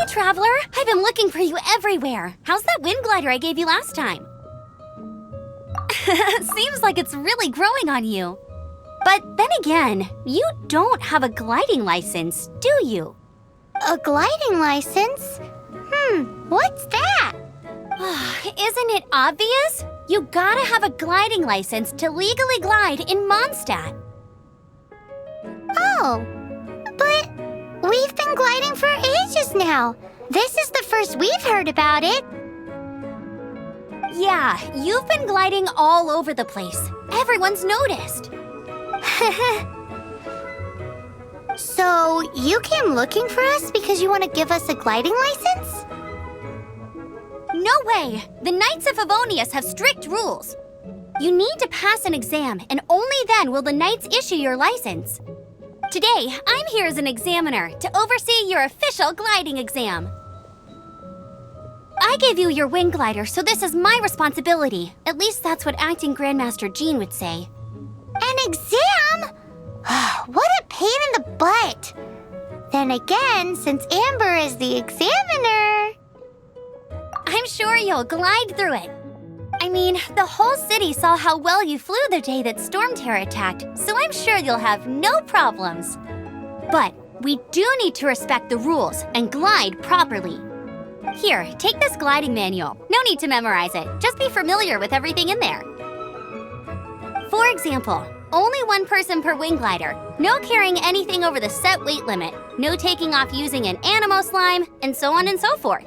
Traveler, I've been looking for you everywhere. How's that wind glider I gave you last time? Seems like it's really growing on you. But then again, you don't have a gliding license, do you? A gliding license? What's that? Isn't it obvious? You gotta have a gliding license to legally glide in Mondstadt. Oh, but we've been gliding for ages now. This is the first we've heard about it. Yeah, you've been gliding all over the place. Everyone's noticed. So, you came looking for us because you want to give us a gliding license? No way! The Knights of Favonius have strict rules. You need to pass an exam, and only then will the Knights issue your license. Today, I'm here as an examiner to oversee your official gliding exam. I gave you your wing glider, so this is my responsibility. At least that's what Acting Grandmaster Jean would say. An exam? What a pain in the butt. Then again, since Amber is the examiner... I'm sure you'll glide through it. I mean, the whole city saw how well you flew the day that Storm Terror attacked, so I'm sure you'll have no problems. But we do need to respect the rules and glide properly. Here, take this gliding manual. No need to memorize it. Just be familiar with everything in there. For example, only one person per wing glider, no carrying anything over the set weight limit, no taking off using an Animo slime, and so on and so forth.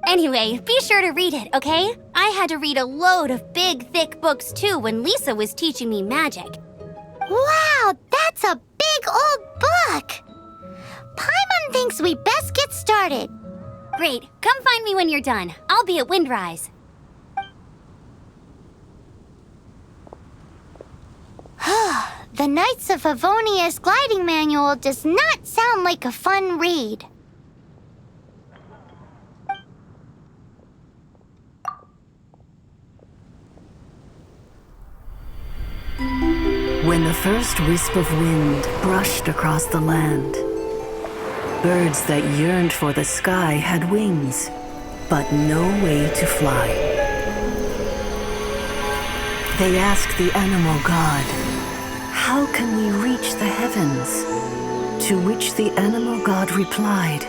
Anyway, be sure to read it, okay? I had to read a load of big, thick books too when Lisa was teaching me magic. Wow, that's a big old book! Paimon thinks we best get started. Great, come find me when you're done. I'll be at Windrise. The Knights of Favonius gliding manual does not sound like a fun read. When the first wisp of wind brushed across the land, birds that yearned for the sky had wings, but no way to fly. They asked the animal god, "How can we reach the heavens?" To which the animal god replied,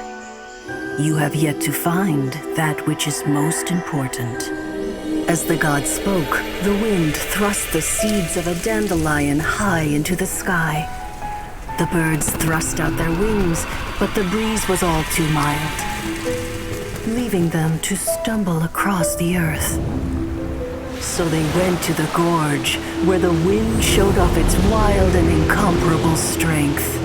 "You have yet to find that which is most important." As the god spoke, the wind thrust the seeds of a dandelion high into the sky. The birds thrust out their wings, but the breeze was all too mild, leaving them to stumble across the earth. So they went to the gorge, where the wind showed off its wild and incomparable strength.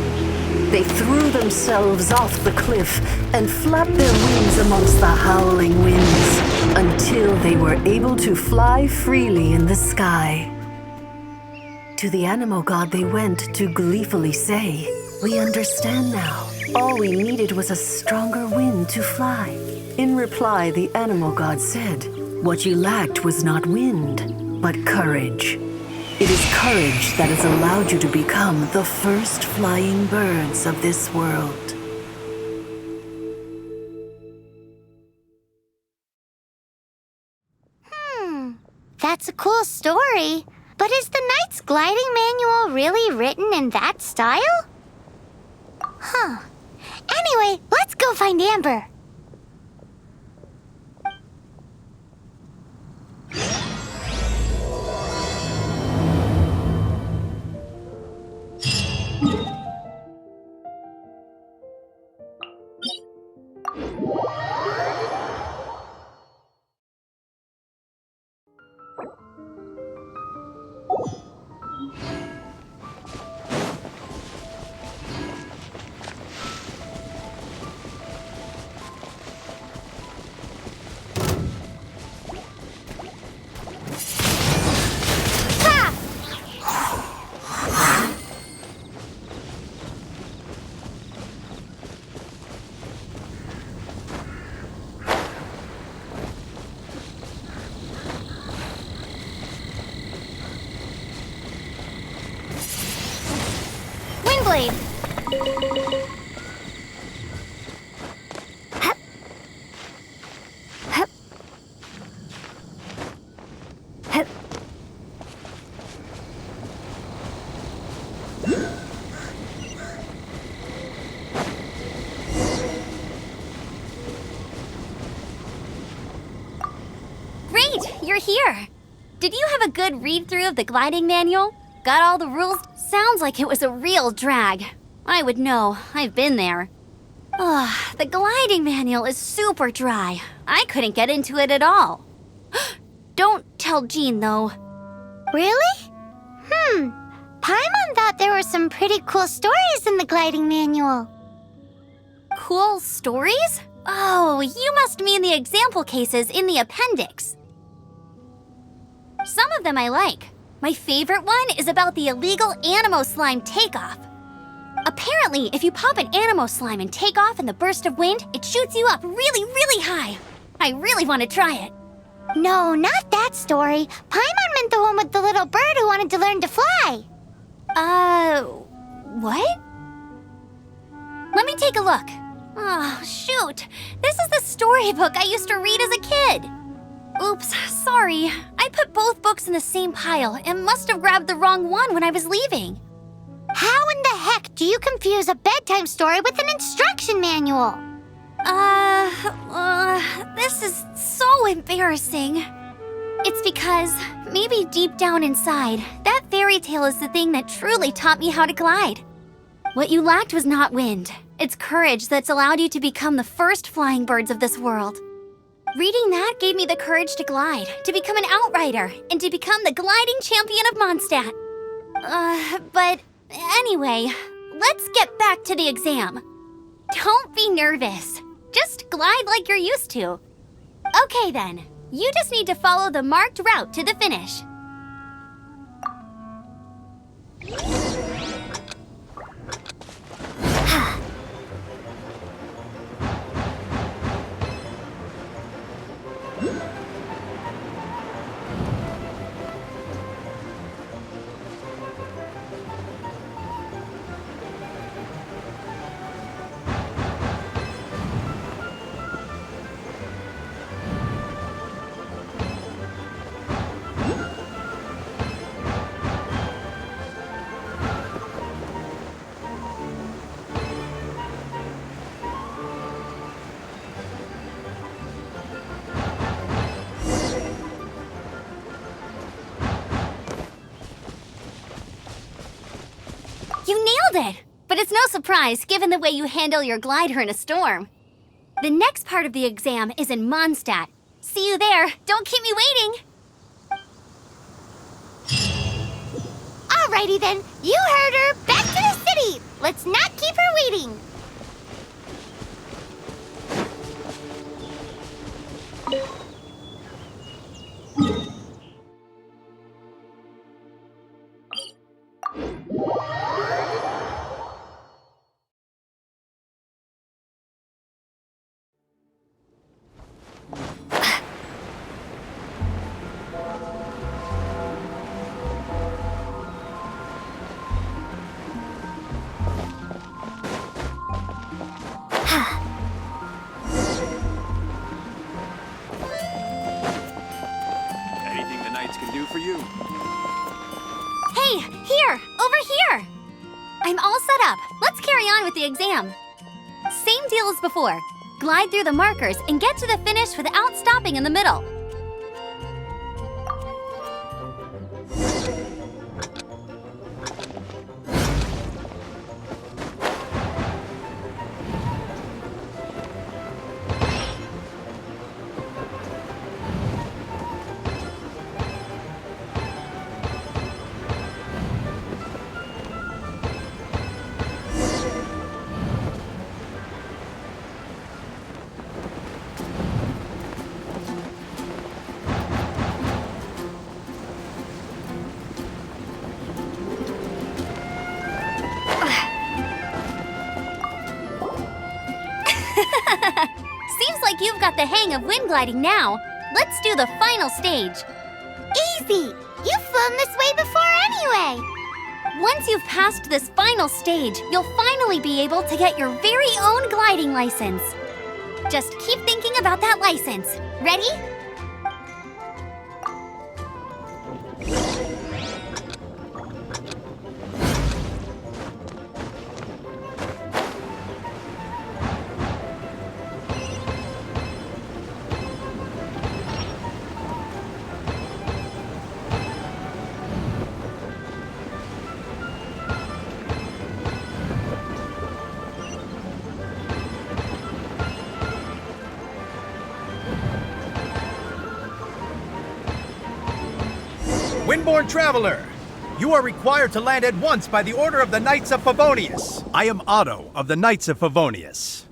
They threw themselves off the cliff and flapped their wings amongst the howling winds until they were able to fly freely in the sky. To the animal god they went to gleefully say, "We understand now. All we needed was a stronger wind to fly." In reply, the animal god said, "What you lacked was not wind, but courage. It is courage that has allowed you to become the first flying birds of this world." That's a cool story. But is the Knight's gliding manual really written in that style? Anyway, let's go find Amber. you're here. Did you have a good read-through of the gliding manual? Got all the rules? Sounds like it was a real drag. I would know. I've been there. The gliding manual is super dry. I couldn't get into it at all. Don't tell Jean, though. Really? Paimon thought there were some pretty cool stories in the gliding manual. Cool stories? Oh, you must mean the example cases in the appendix. Some of them I like. My favorite one is about the illegal Animo slime takeoff. Apparently, if you pop an Animo slime and take off in the burst of wind, it shoots you up really, really high. I really want to try it. No, not that story. Paimon meant the one with the little bird who wanted to learn to fly. What? Let me take a look. Oh, shoot. This is the storybook I used to read as a kid. Oops, sorry. I put both books in the same pile and must have grabbed the wrong one when I was leaving. How in the heck do you confuse a bedtime story with an instruction manual? This is so embarrassing. It's because maybe deep down inside, that fairy tale is the thing that truly taught me how to glide. What you lacked was not wind. It's courage that's allowed you to become the first flying birds of this world. Reading that gave me the courage to glide, to become an outrider, and to become the gliding champion of Mondstadt. But anyway, let's get back to the exam. Don't be nervous. Just glide like you're used to. Okay then, you just need to follow the marked route to the finish. You nailed it! But it's no surprise given the way you handle your glider in a storm. The next part of the exam is in Mondstadt. See you there. Don't keep me waiting. Alrighty then, you heard her. Back to the city. Let's not keep her waiting. Anything the knights can do for you? Hey, here! Over here! I'm all set up. Let's carry on with the exam. Same deal as before. Glide through the markers and get to the finish without stopping in the middle. Seems like you've got the hang of wind gliding now. Let's do the final stage. Easy. You've flown this way before anyway. Once you've passed this final stage, you'll finally be able to get your very own gliding license. Just keep thinking about that license. Ready? Windborne traveler, you are required to land at once by the order of the Knights of Favonius. I am Otto of the Knights of Favonius.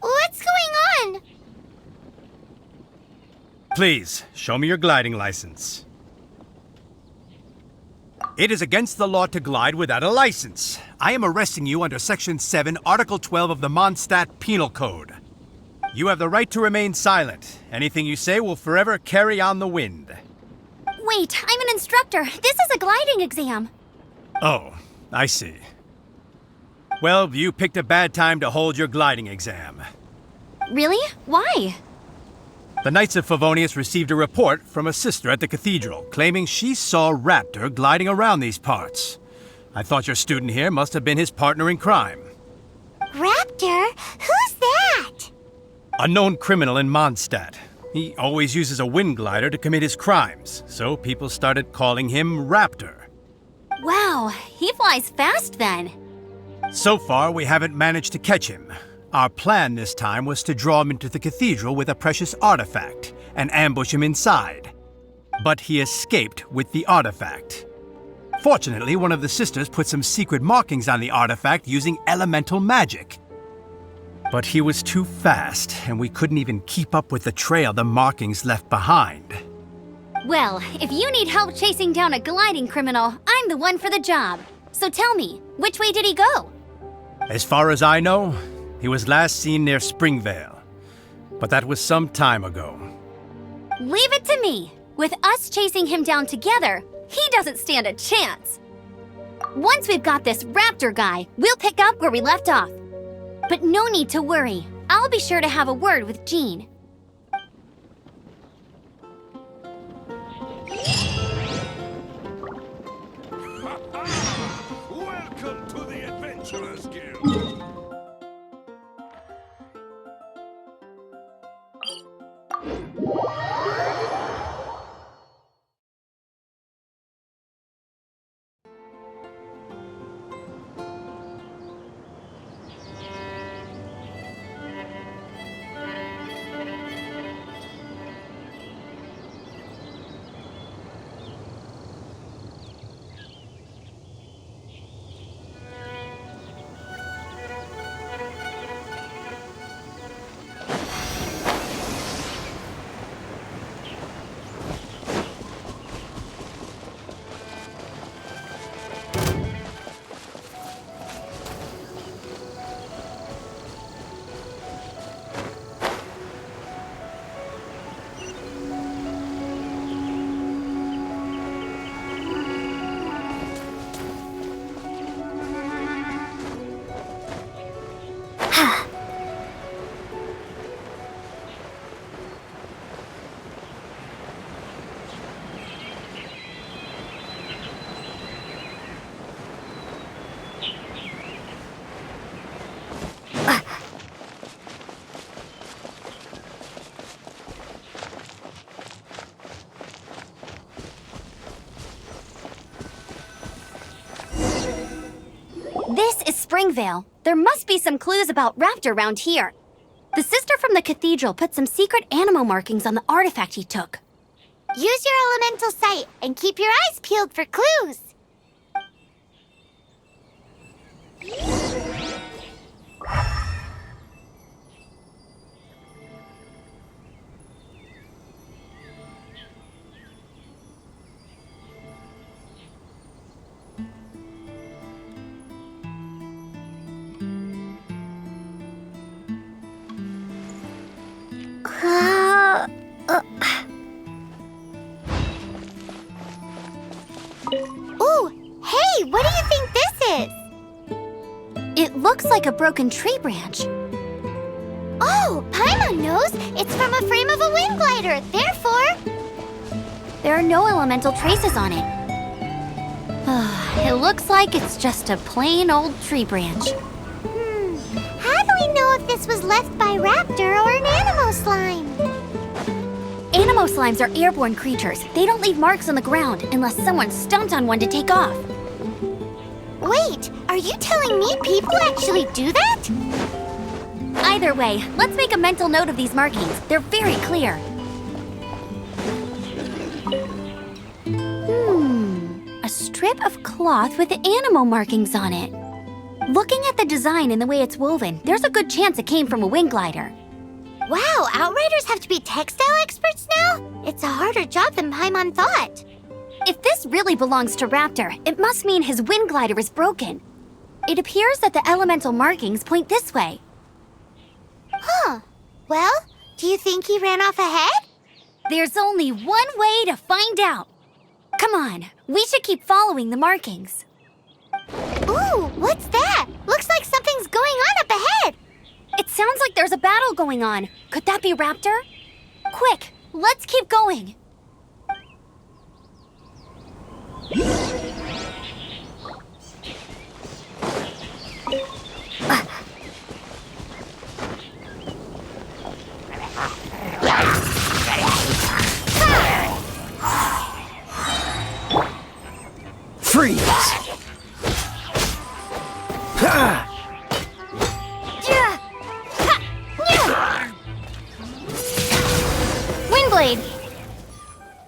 What's going on? Please, show me your gliding license. It is against the law to glide without a license. I am arresting you under Section 7, Article 12 of the Mondstadt Penal Code. You have the right to remain silent. Anything you say will forever carry on the wind. Wait, I'm an instructor. This is a gliding exam. Oh, I see. Well, you picked a bad time to hold your gliding exam. Really? Why? The Knights of Favonius received a report from a sister at the cathedral claiming she saw Raptor gliding around these parts. I thought your student here must have been his partner in crime. Raptor? Who's that? A known criminal in Mondstadt. He always uses a wind glider to commit his crimes, so people started calling him Raptor. Wow, he flies fast then. So far, we haven't managed to catch him. Our plan this time was to draw him into the cathedral with a precious artifact and ambush him inside. But he escaped with the artifact. Fortunately, one of the sisters put some secret markings on the artifact using elemental magic. But he was too fast, and we couldn't even keep up with the trail the markings left behind. Well, if you need help chasing down a gliding criminal, I'm the one for the job. So tell me, which way did he go? As far as I know, he was last seen near Springvale. But that was some time ago. Leave it to me. With us chasing him down together, he doesn't stand a chance. Once we've got this Raptor guy, we'll pick up where we left off. But no need to worry. I'll be sure to have a word with Jean. Welcome to the Adventurers Guild. This is Springvale. There must be some clues about Raptor around here. The sister from the cathedral put some secret animal markings on the artifact he took. Use your elemental sight and keep your eyes peeled for clues. Ooh, hey, what do you think this is? It looks like a broken tree branch. Oh, Paimon knows. It's from a frame of a wind glider. Therefore, There are no elemental traces on it. It looks like it's just a plain old tree branch. how do we know if this was left by Raptor or an animal slime? Animo slimes are airborne creatures. They don't leave marks on the ground unless someone stomped on one to take off. Wait, are you telling me people actually do that? Either way, let's make a mental note of these markings. They're very clear. strip of cloth with animal markings on it. Looking at the design and the way it's woven, there's a good chance it came from a wing glider. Wow, Outriders have to be textile experts now? It's a harder job than Paimon thought. If this really belongs to Raptor, it must mean his wind glider is broken. It appears that the elemental markings point this way. Huh. Well, do you think he ran off ahead? There's only one way to find out. Come on, we should keep following the markings. Ooh, what's that? Looks like something's going on up ahead. It sounds like there's a battle going on. Could that be Raptor? Quick, let's keep going. Freeze! Ha! Windblade!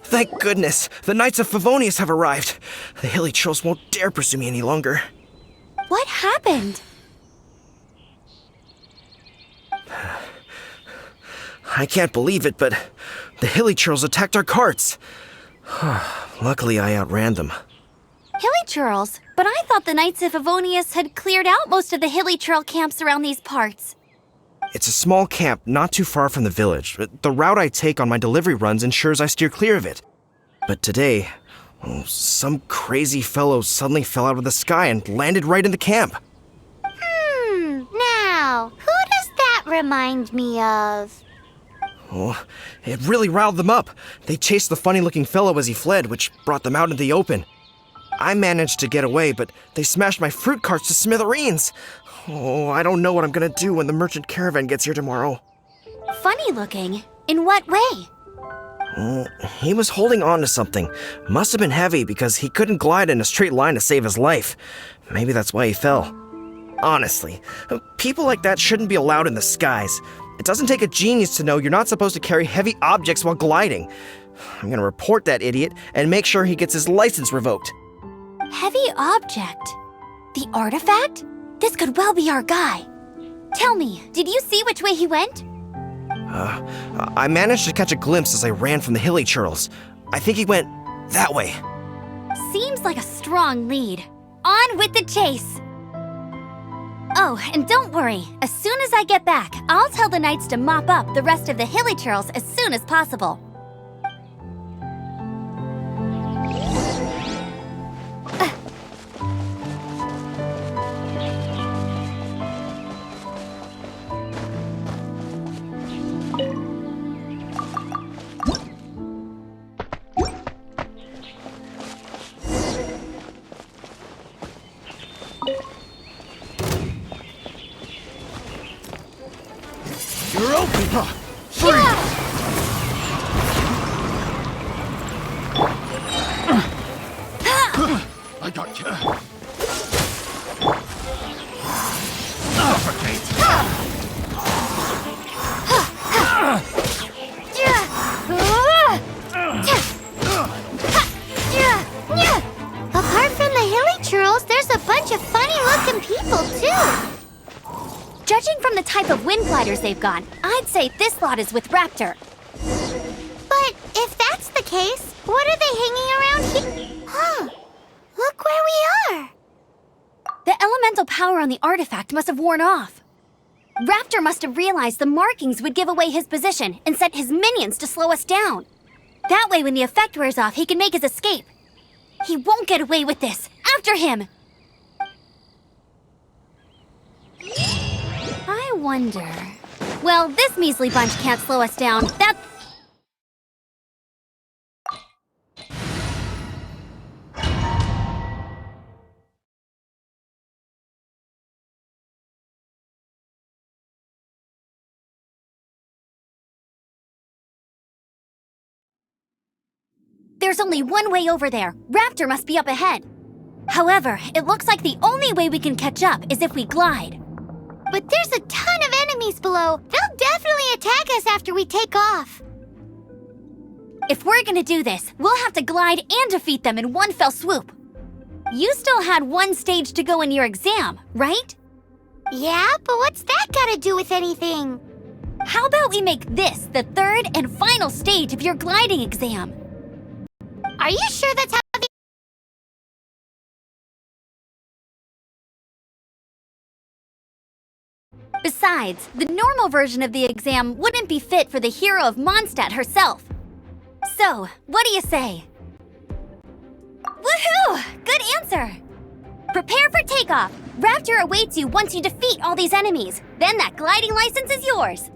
Thank goodness, the Knights of Favonius have arrived. The hilly trolls won't dare pursue me any longer. What happened? I can't believe it, but the hilly trolls attacked our carts. Luckily, I outran them. Hilly churls? But I thought the Knights of Favonius had cleared out most of the hilly churl camps around these parts. It's a small camp not too far from the village. The route I take on my delivery runs ensures I steer clear of it. But today, some crazy fellow suddenly fell out of the sky and landed right in the camp. Now, who does that remind me of? Oh, it really riled them up. They chased the funny-looking fellow as he fled, which brought them out into the open. I managed to get away, but they smashed my fruit carts to smithereens. Oh, I don't know what I'm gonna do when the merchant caravan gets here tomorrow. Funny looking? In what way? He was holding on to something. Must have been heavy because he couldn't glide in a straight line to save his life. Maybe that's why he fell. Honestly, people like that shouldn't be allowed in the skies. It doesn't take a genius to know you're not supposed to carry heavy objects while gliding. I'm gonna report that idiot and make sure he gets his license revoked. Heavy object? The artifact? This could well be our guy. Tell me, did you see which way he went? I managed to catch a glimpse as I ran from the hilly churls. I think he went that way. Seems like a strong lead. On with the chase! Oh, and don't worry. As soon as I get back, I'll tell the knights to mop up the rest of the hilly churls as soon as possible. You're open! I got you. Suffocate! Apart from the hilly churls, there's a bunch of funny-looking people, too. Judging from the type of wind gliders they've got, I'd say this lot is with Raptor. But if that's the case, what are they hanging around here? Huh. Look where we are. The elemental power on the artifact must have worn off. Raptor must have realized the markings would give away his position and sent his minions to slow us down. That way, when the effect wears off, he can make his escape. He won't get away with this. After him! I wonder... Well, this measly bunch can't slow us down. That's... There's only one way over there. Raptor must be up ahead. However, it looks like the only way we can catch up is if we glide. But there's a ton of enemies below. They'll definitely attack us after we take off. If we're gonna do this, we'll have to glide and defeat them in one fell swoop. You still had one stage to go in your exam, right? Yeah, but what's that gotta do with anything? How about we make this the third and final stage of your gliding exam? Are you sure that's how the... Besides, the normal version of the exam wouldn't be fit for the hero of Mondstadt herself. So, what do you say? Woohoo! Good answer! Prepare for takeoff. Raptor awaits you once you defeat all these enemies. Then that gliding license is yours.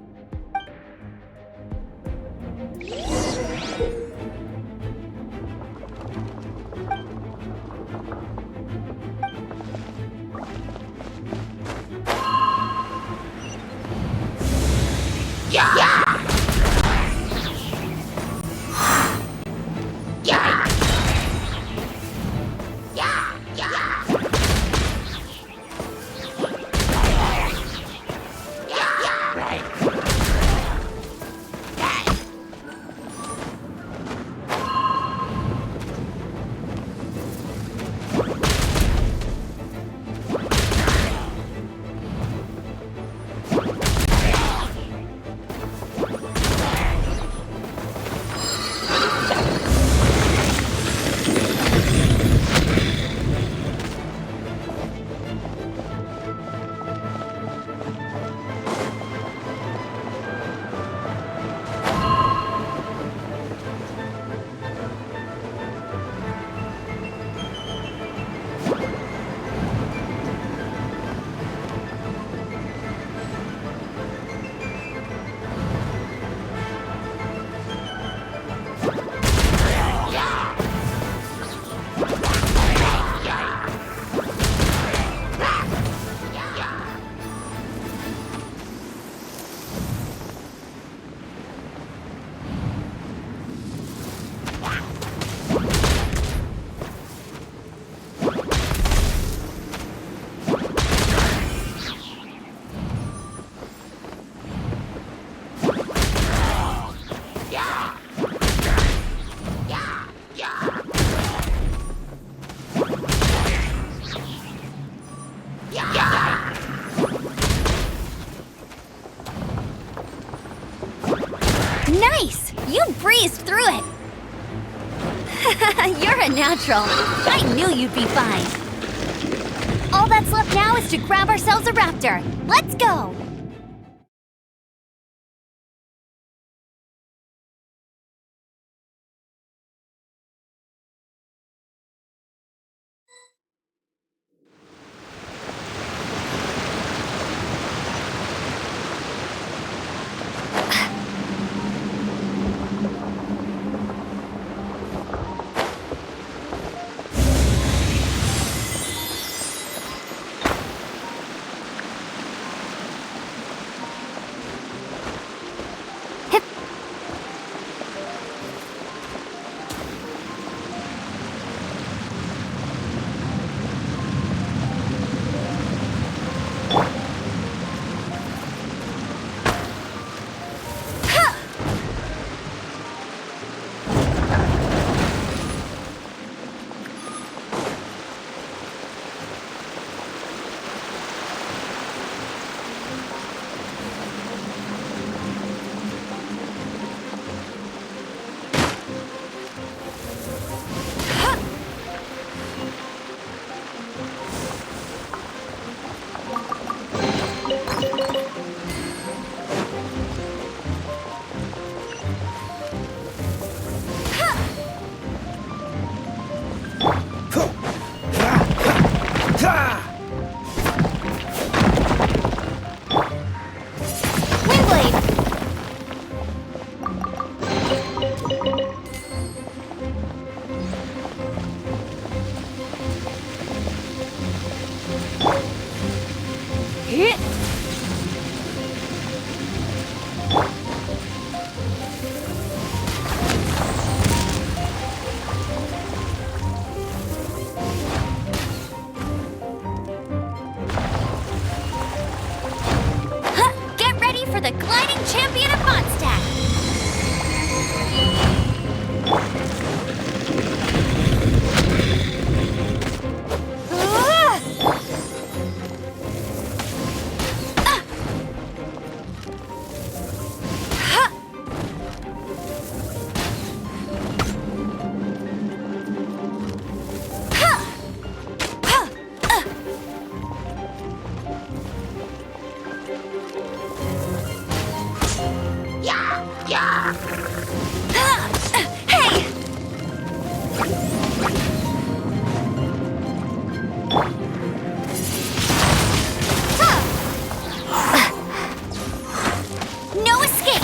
Nice! You breezed through it! You're a natural. I knew you'd be fine. All that's left now is to grab ourselves a raptor. Let's go! Hey! No escape!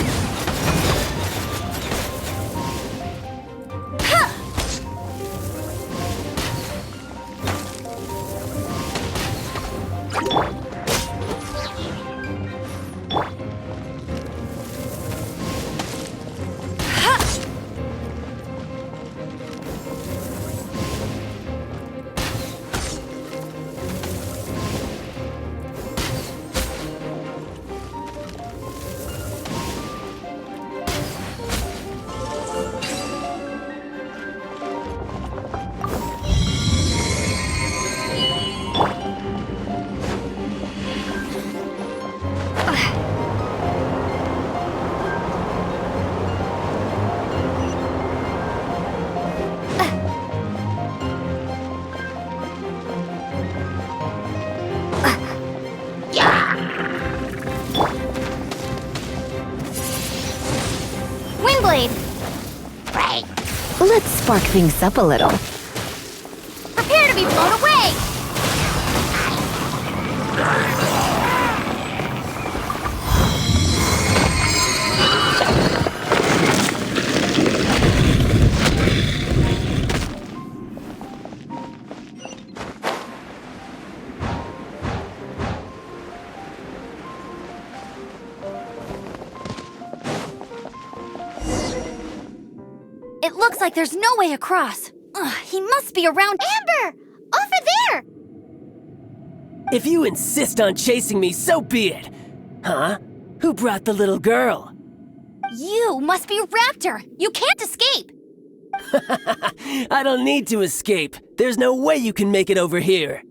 Windblade! Right. Let's spark things up a little. Prepare to be blown away! It looks like there's no way across. Ugh, he must be around. Amber! Over there! If you insist on chasing me, so be it. Huh? Who brought the little girl? You must be Raptor. You can't escape. I don't need to escape. There's no way you can make it over here.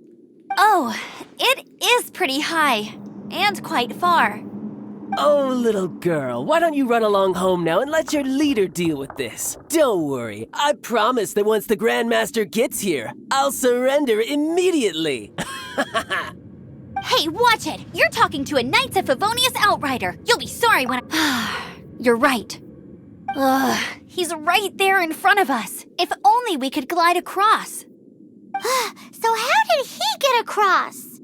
Oh, it is pretty high. And quite far. Oh, little girl, why don't you run along home now and let your leader deal with this? Don't worry, I promise that once the Grandmaster gets here, I'll surrender immediately. Hey, watch it! You're talking to a Knights of Favonius Outrider. You'll be sorry when You're right. Ugh, he's right there in front of us. If only we could glide across. So how did he get across?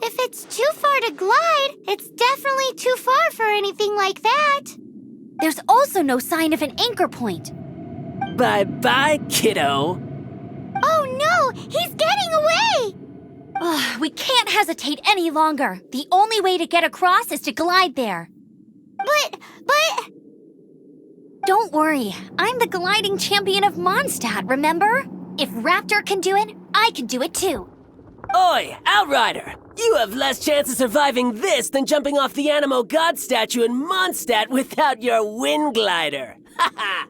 If it's too far to glide, it's definitely too far for anything like that. There's also no sign of an anchor point. Bye-bye, kiddo. Oh no, he's getting away! Ugh, we can't hesitate any longer. The only way to get across is to glide there. But... Don't worry, I'm the gliding champion of Mondstadt, remember? If Raptor can do it, I can do it too. Oi, Outrider! You have less chance of surviving this than jumping off the Animo God statue in Mondstadt without your wind glider. Haha!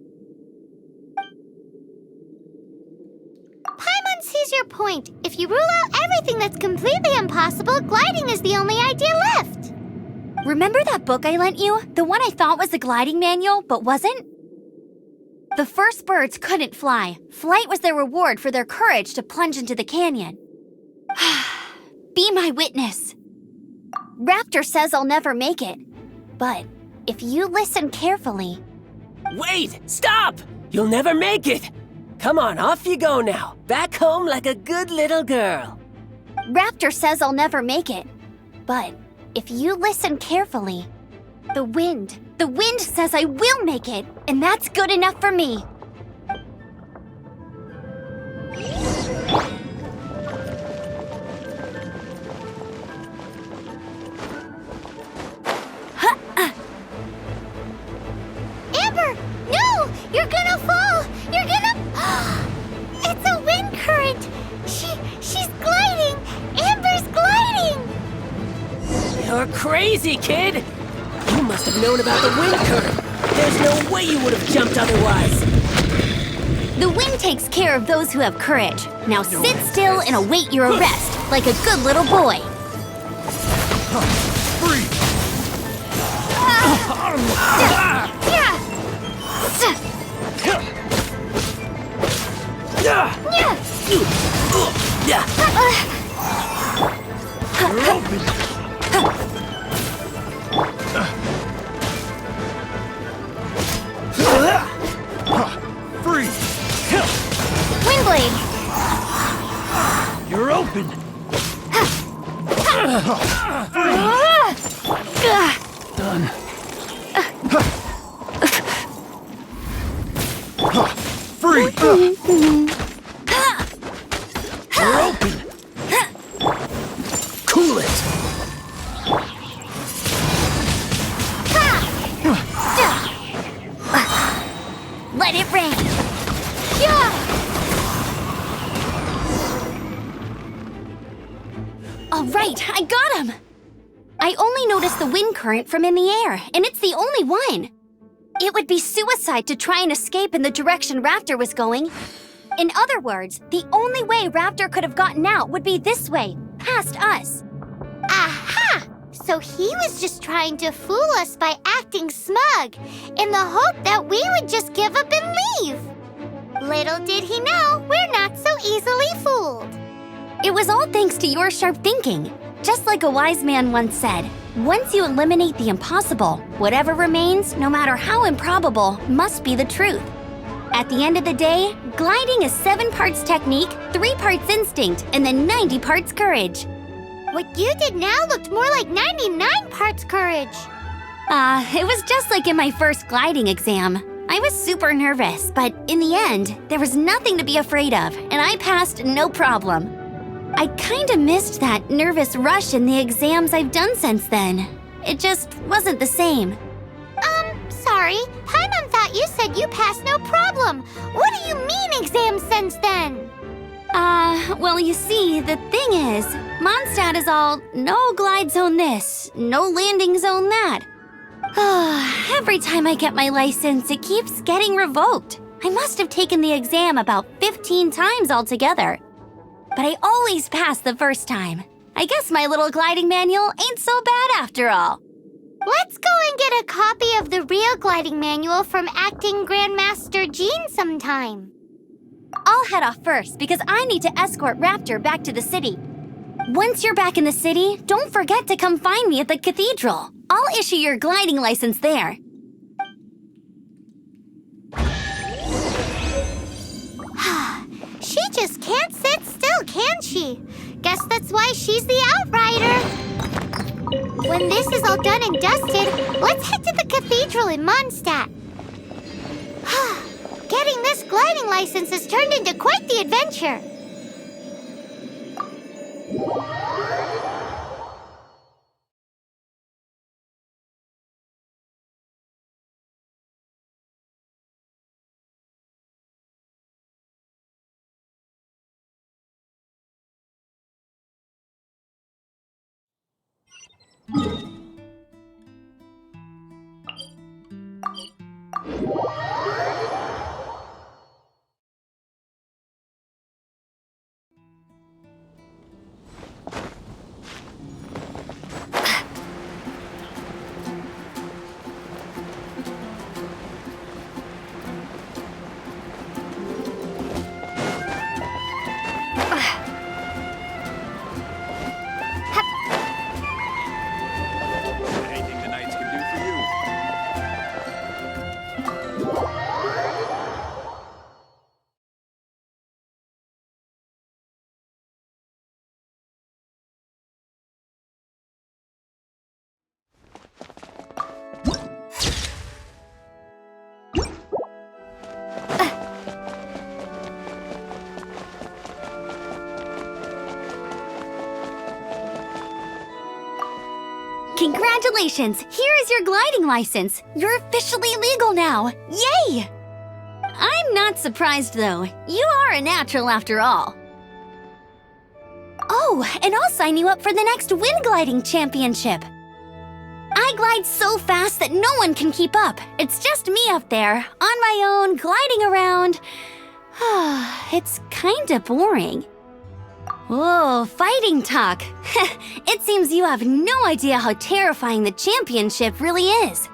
Paimon sees your point. If you rule out everything that's completely impossible, gliding is the only idea left. Remember that book I lent you? The one I thought was a gliding manual, but wasn't? The first birds couldn't fly. Flight was their reward for their courage to plunge into the canyon. Be my witness. Raptor says I'll never make it. But if you listen carefully... Wait! Stop! You'll never make it! Come on, off you go now. Back home like a good little girl. Raptor says I'll never make it. But if you listen carefully, the wind says I will make it, and that's good enough for me. Amber, no! You're gonna fall! You're gonna... It's a wind current! She's gliding! Amber's gliding! You're crazy, kid! You must have known about the wind current. There's no way you would have jumped otherwise. The wind takes care of those who have courage. Now sit still and await your arrest, like a good little boy. open! Done. Free! You're open! Cool it! Let it rain. All right, I got him. I only noticed the wind current from in the air, and it's the only one. It would be suicide to try and escape in the direction Raptor was going. In other words, the only way Raptor could have gotten out would be this way, past us. Aha! So he was just trying to fool us by acting smug, in the hope that we would just give up and leave. Little did he know, we're not so easily fooled. It was all thanks to your sharp thinking. Just like a wise man once said, once you eliminate the impossible, whatever remains, no matter how improbable, must be the truth. At the end of the day, gliding is 7 parts technique, 3 parts instinct, and then 90 parts courage. What you did now looked more like 99 parts courage. It was just like in my first gliding exam. I was super nervous, but in the end, there was nothing to be afraid of, and I passed no problem. I kinda missed that nervous rush in the exams I've done since then. It just wasn't the same. Sorry. Paimon thought you said you passed no problem. What do you mean exams since then? Well, you see, the thing is, Mondstadt is all no glide zone this, no landing zone that. Every time I get my license, it keeps getting revoked. I must have taken the exam about 15 times altogether. But I always pass the first time. I guess my little gliding manual ain't so bad after all. Let's go and get a copy of the real gliding manual from Acting Grandmaster Jean sometime. I'll head off first because I need to escort Raptor back to the city. Once you're back in the city, don't forget to come find me at the cathedral. I'll issue your gliding license there. She just can't sit still, can she? Guess that's why she's the outrider. When this is all done and dusted, let's head to the cathedral in Mondstadt. Getting this gliding license has turned into quite the adventure. Anything the knights can do for you. Congratulations! Here is your gliding license. You're officially legal now. Yay! I'm not surprised, though. You are a natural after all. Oh, and I'll sign you up for the next wind gliding championship. I glide so fast that no one can keep up. It's just me up there, on my own, gliding around. It's kinda boring. Oh, fighting talk. It seems you have no idea how terrifying the championship really is.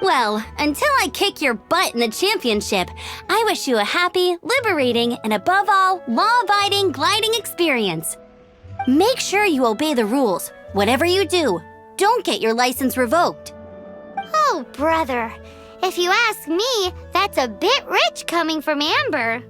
Well, until I kick your butt in the championship, I wish you a happy, liberating, and above all, law-abiding gliding experience. Make sure you obey the rules. Whatever you do, don't get your license revoked. Oh, brother. If you ask me, that's a bit rich coming from Amber.